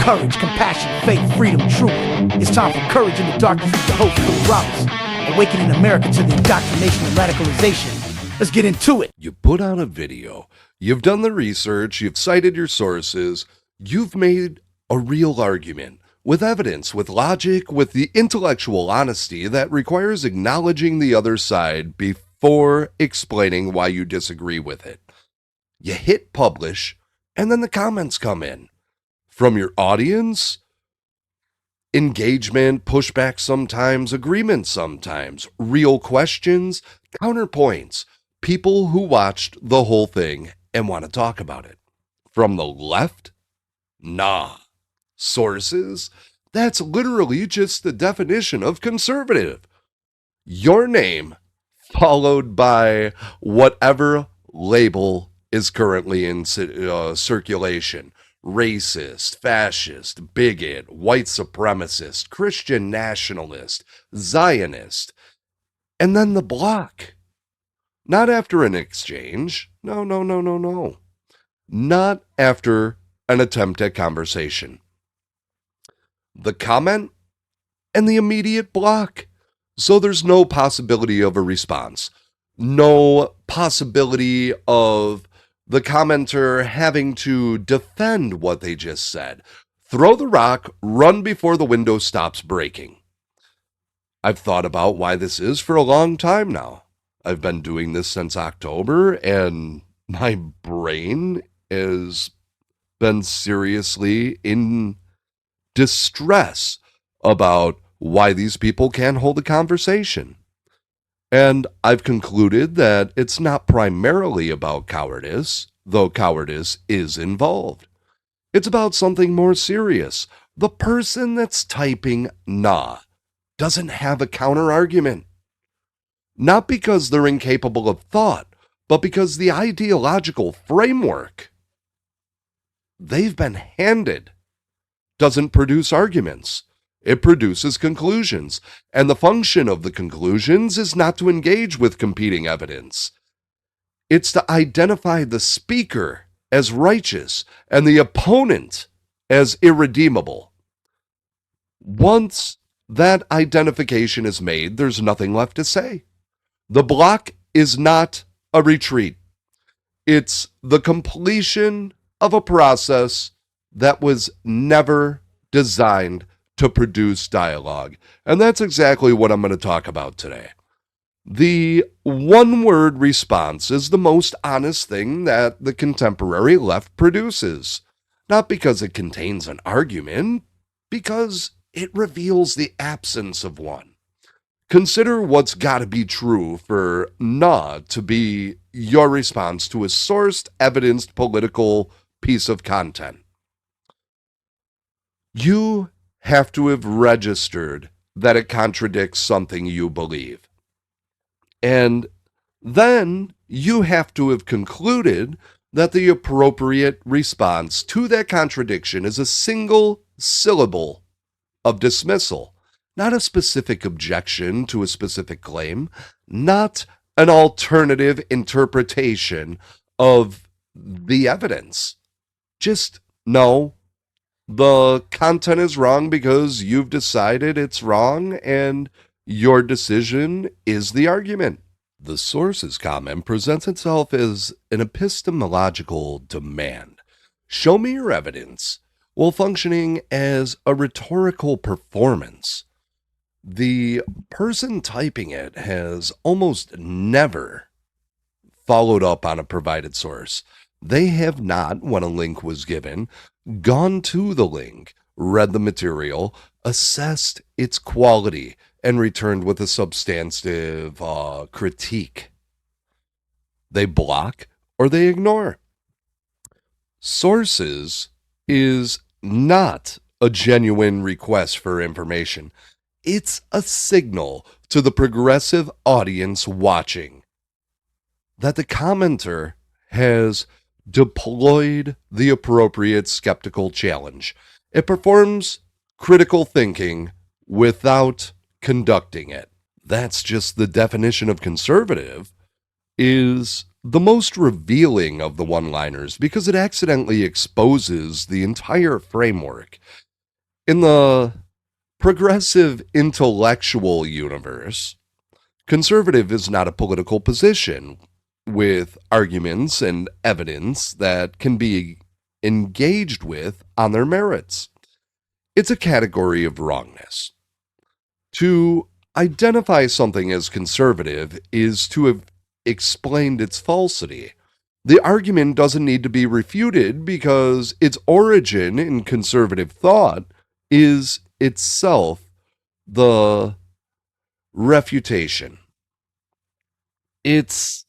courage, compassion, faith, freedom, truth. It's time for courage in the darkness with the host, Phil Roberts. Awakening America to the indoctrination and radicalization. Let's get into it. You put out a video, you've done the research, you've cited your sources, you've made a real argument with evidence, with logic, with the intellectual honesty that requires acknowledging the other side before explaining why you disagree with it. You hit publish, and then the comments come in. From your audience, engagement, pushback sometimes, agreement sometimes, real questions, counterpoints, people who watched the whole thing and want to talk about it. From the left, nah. Sources, that's literally just the definition of conservative. Your name followed by whatever label is currently in circulation. Racist, fascist, bigot, white supremacist, Christian nationalist, Zionist, and then the block. Not after an exchange. No. Not after an attempt at conversation. The comment and the immediate block. So there's no possibility of a response. No possibility of the commenter having to defend what they just said. Throw the rock, run before the window stops breaking. I've thought about why this is for a long time now. I've been doing this since October, and my brain has been seriously in distress about why these people can't hold a conversation. And I've concluded that it's not primarily about cowardice, though cowardice is involved. It's about something more serious. The person that's typing nah doesn't have a counter-argument. Not because they're incapable of thought, but because the ideological framework they've been handed doesn't produce arguments. It produces conclusions, and the function of the conclusions is not to engage with competing evidence. It's to identify the speaker as righteous and the opponent as irredeemable. Once that identification is made, there's nothing left to say. The block is not a retreat. It's the completion of a process that was never designed to produce dialogue. And that's exactly what I'm going to talk about today. The one-word response is the most honest thing that the contemporary left produces. Not because it contains an argument, because it reveals the absence of one. Consider what's got to be true for nah to be your response to a sourced, evidenced political piece of content. You have to have registered that it contradicts something you believe. And then you have to have concluded that the appropriate response to that contradiction is a single syllable of dismissal, not a specific objection to a specific claim, not an alternative interpretation of the evidence. Just no. The content is wrong because you've decided it's wrong, and your decision is the argument. The sources comment presents itself as an epistemological demand. Show me your evidence, while functioning as a rhetorical performance. The person typing it has almost never followed up on a provided source. They have not, when a link was given, gone to the link, read the material, assessed its quality, and returned with a substantive critique. They block or they ignore. Sources is not a genuine request for information. It's a signal to the progressive audience watching that the commenter has deployed the appropriate skeptical challenge. It performs critical thinking without conducting it. That's just the definition of conservative, is the most revealing of the one-liners because it accidentally exposes the entire framework. In the progressive intellectual universe, conservative is not a political position with arguments and evidence that can be engaged with on their merits. It's a category of wrongness. To identify something as conservative is to have explained its falsity. The argument doesn't need to be refuted because its origin in conservative thought is itself the refutation. It's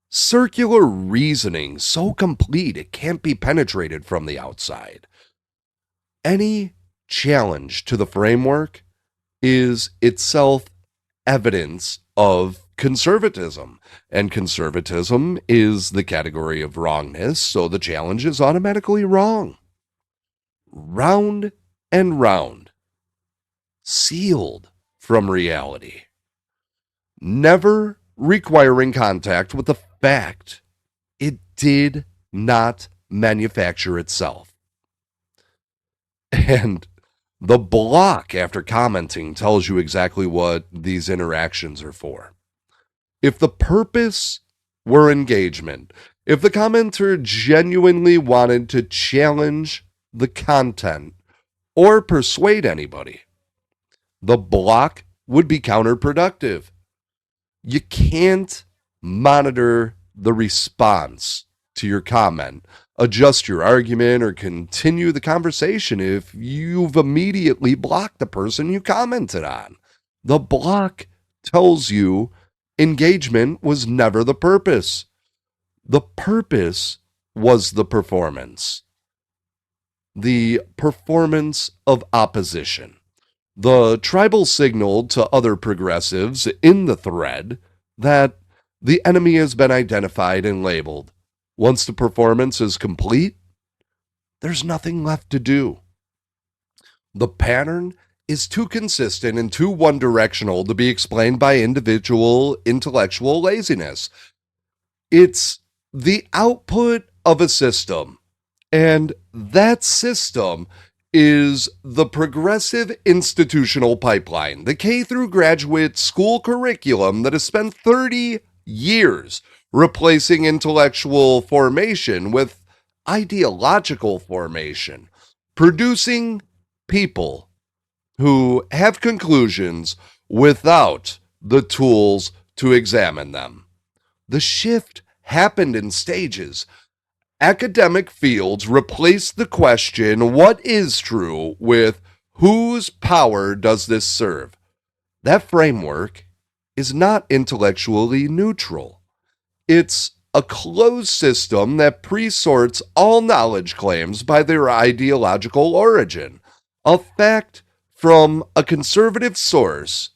circular reasoning so complete it can't be penetrated from the outside. Any challenge to the framework is itself evidence of conservatism, and conservatism is the category of wrongness, so the challenge is automatically wrong. Round and round, sealed from reality, never requiring contact with the fact it did not manufacture itself. And the block after commenting tells you exactly what these interactions are for. If the purpose were engagement, if the commenter genuinely wanted to challenge the content or persuade anybody, the block would be counterproductive. You can't monitor the response to your comment, adjust your argument, or continue the conversation if you've immediately blocked the person you commented on. The block tells you engagement was never the purpose. The purpose was the performance. The performance of opposition. The tribal signaled to other progressives in the thread that the enemy has been identified and labeled. Once the performance is complete, there's nothing left to do. The pattern is too consistent and too one-directional to be explained by individual intellectual laziness. It's the output of a system, and that system is the progressive institutional pipeline, the K through graduate school curriculum that has spent 30 years replacing intellectual formation with ideological formation, producing people who have conclusions without the tools to examine them. The shift happened in stages. Academic fields replaced the question, what is true, with whose power does this serve? That framework is not intellectually neutral. It's a closed system that pre-sorts all knowledge claims by their ideological origin. A fact from a conservative source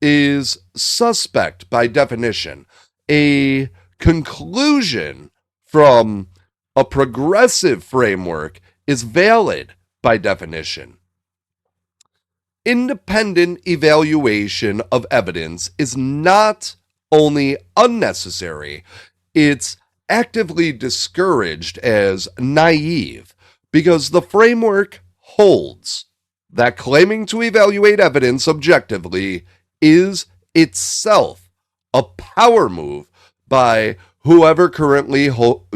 is suspect by definition. A conclusion from a progressive framework is valid by definition. Independent evaluation of evidence is not only unnecessary, it's actively discouraged as naive because the framework holds that claiming to evaluate evidence objectively is itself a power move by whoever currently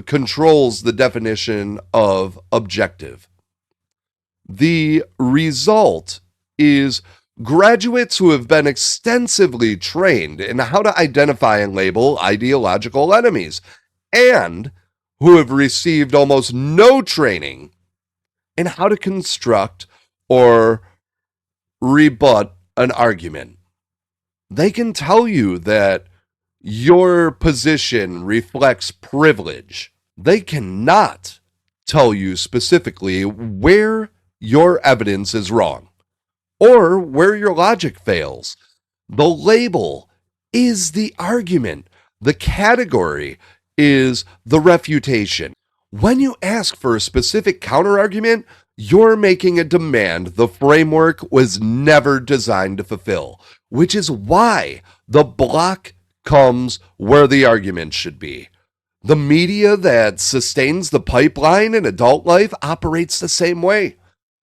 controls the definition of objective. The result is graduates who have been extensively trained in how to identify and label ideological enemies, and who have received almost no training in how to construct or rebut an argument. They can tell you that your position reflects privilege. They cannot tell you specifically where your evidence is wrong or where your logic fails. The label is the argument. The category is the refutation. When you ask for a specific counterargument, you're making a demand the framework was never designed to fulfill, which is why the block comes where the argument should be. The media that sustains the pipeline in adult life operates the same way.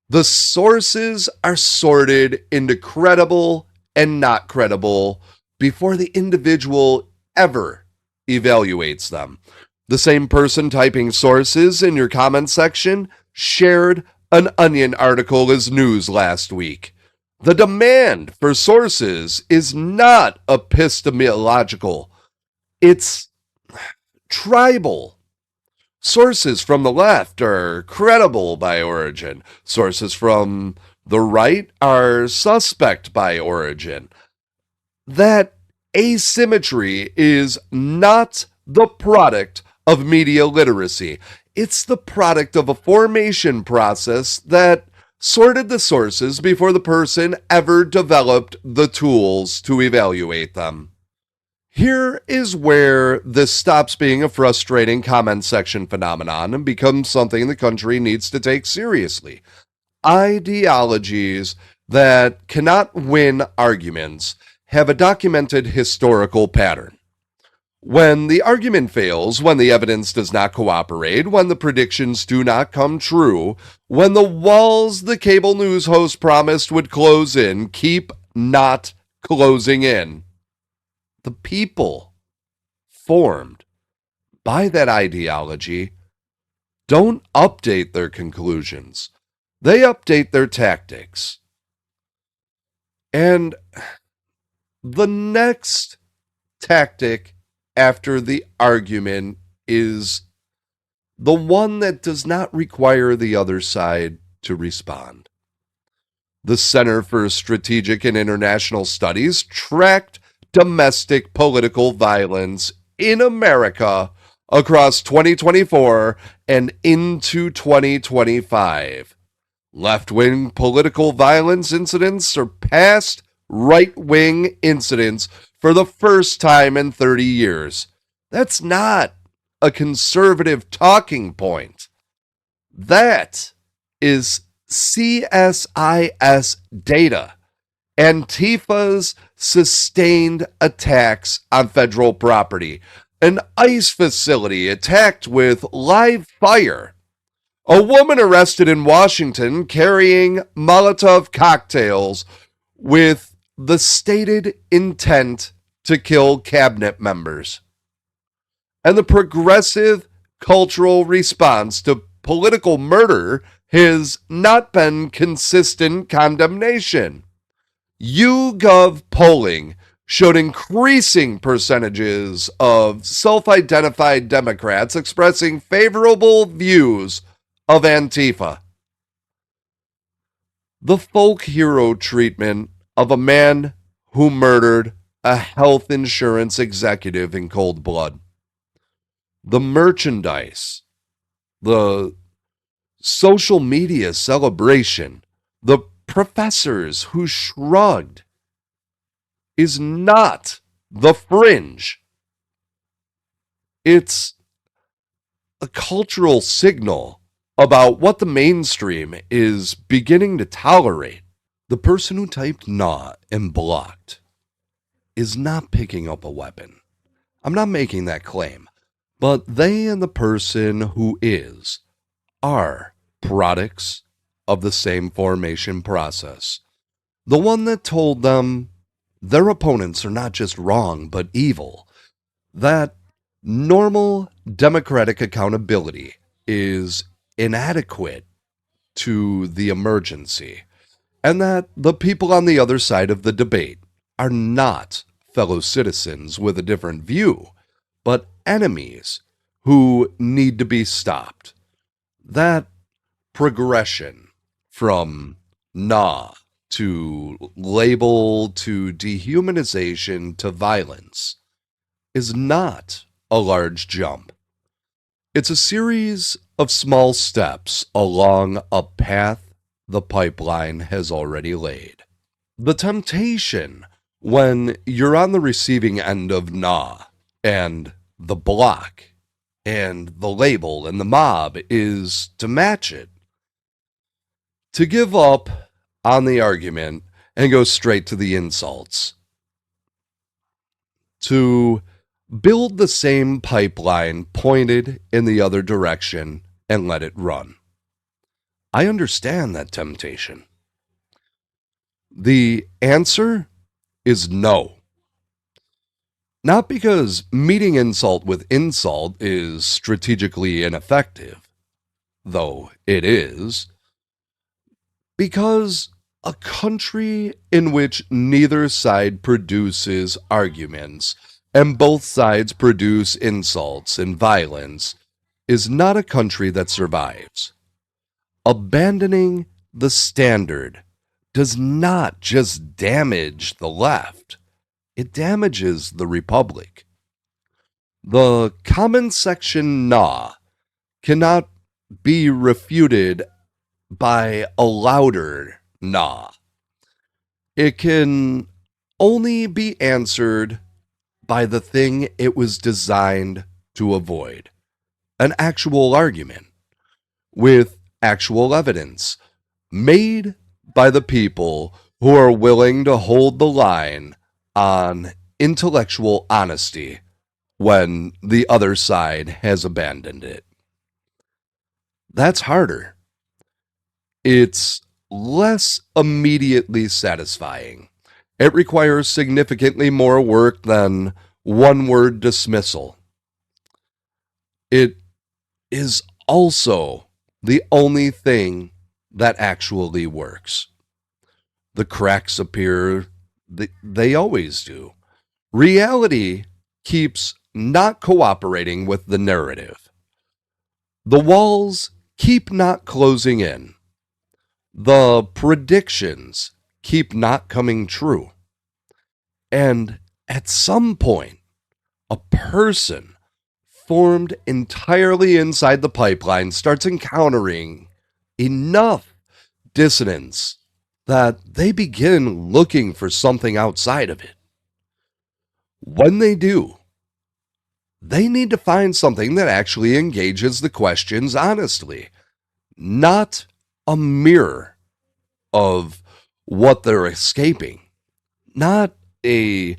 The sources are sorted into credible and not credible before the individual ever evaluates them. The same person typing sources in your comment section shared an Onion article as news last week. The demand for sources is not epistemological. It's tribal. Sources from the left are credible by origin. Sources from the right are suspect by origin. That asymmetry is not the product of media literacy. It's the product of a formation process that sorted the sources before the person ever developed the tools to evaluate them. Here is where this stops being a frustrating comment section phenomenon and becomes something the country needs to take seriously. Ideologies that cannot win arguments have a documented historical pattern. When the argument fails, when the evidence does not cooperate, when the predictions do not come true, when the walls the cable news host promised would close in keep not closing in, the people formed by that ideology don't update their conclusions. They update their tactics. And the next tactic after the argument is the one that does not require the other side to respond. The Center for Strategic and International Studies tracked domestic political violence in America across 2024 and into 2025. Left-wing political violence incidents surpassed right-wing incidents for the first time in 30 years. That's not a conservative talking point. That is CSIS data. Antifa's sustained attacks on federal property. An ICE facility attacked with live fire. A woman arrested in Washington carrying Molotov cocktails with the stated intent to kill cabinet members. And the progressive cultural response to political murder has not been consistent condemnation. YouGov polling showed increasing percentages of self-identified Democrats expressing favorable views of Antifa. The folk hero treatment of a man who murdered a health insurance executive in cold blood. The merchandise, the social media celebration, the professors who shrugged is not the fringe. It's a cultural signal about what the mainstream is beginning to tolerate. The person who typed "nah" and blocked is not picking up a weapon. I'm not making that claim, but they and the person who is are products of the same formation process. The one that told them their opponents are not just wrong, but evil. That normal democratic accountability is inadequate to the emergency. And that the people on the other side of the debate are not fellow citizens with a different view, but enemies who need to be stopped. That progression from nah to label to dehumanization to violence is not a large jump. It's a series of small steps along a path the pipeline has already laid. The temptation when you're on the receiving end of nah and the block and the label and the mob is to match it, to give up on the argument and go straight to the insults. to build the same pipeline pointed in the other direction and let it run. I understand that temptation. The answer is no. Not because meeting insult with insult is strategically ineffective, though it is, because a country in which neither side produces arguments and both sides produce insults and violence is not a country that survives. Abandoning the standard does not just damage the left, it damages the republic. The comment section nah cannot be refuted by a louder nah. It can only be answered by the thing it was designed to avoid, an actual argument with actual evidence made by the people who are willing to hold the line on intellectual honesty when the other side has abandoned it. That's harder. It's less immediately satisfying. It requires significantly more work than one-word dismissal. It is also the only thing that actually works. The cracks appear, they always do. Reality keeps not cooperating with the narrative. The walls keep not closing in. The predictions keep not coming true. And at some point, a person formed entirely inside the pipeline starts encountering enough dissonance that they begin looking for something outside of it. When they do, they need to find something that actually engages the questions honestly, not a mirror of what they're escaping, not a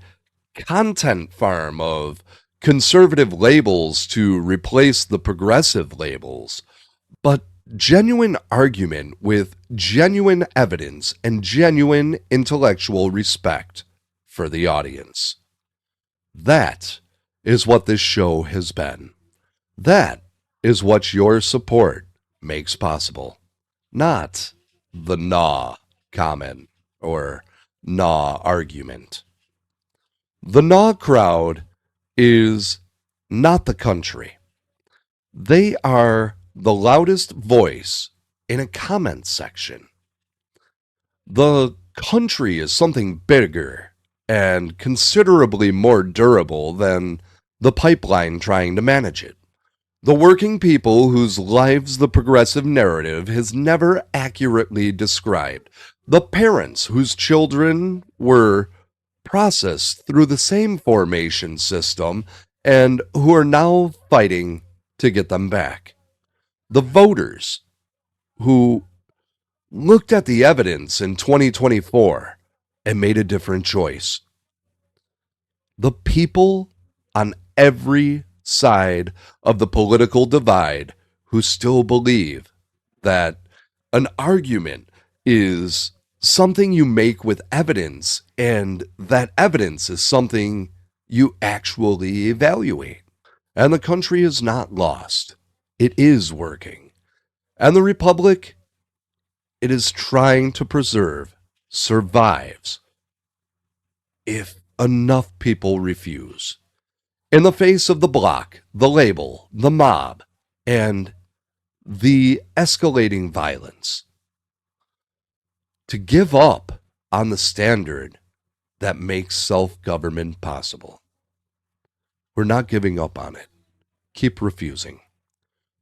content farm of conservative labels to replace the progressive labels, but genuine argument with genuine evidence and genuine intellectual respect for the audience. That is what this show has been. That is what your support makes possible. Not the nah comment or nah argument. The nah crowd is not the country. They are the loudest voice in a comment section. The country is something bigger and considerably more durable than the pipeline trying to manage it. The working people whose lives the progressive narrative has never accurately described. The parents whose children were processed through the same formation system and who are now fighting to get them back. The voters who looked at the evidence in 2024 and made a different choice. The people on every side of the political divide who still believe that an argument is something you make with evidence and that evidence is something you actually evaluate. And the country is not lost. It is working. And the republic, it is trying to preserve, survives if enough people refuse. In the face of the block, the label, the mob, and the escalating violence, to give up on the standard that makes self-government possible. We're not giving up on it. Keep refusing.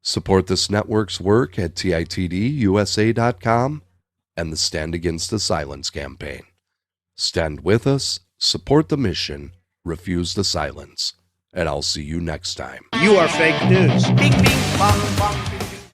Support this network's work at titdusa.com and the Stand Against the Silence campaign. Stand with us, support the mission, refuse the silence, and I'll see you next time. You are fake news. Bing, bing, bong, bong.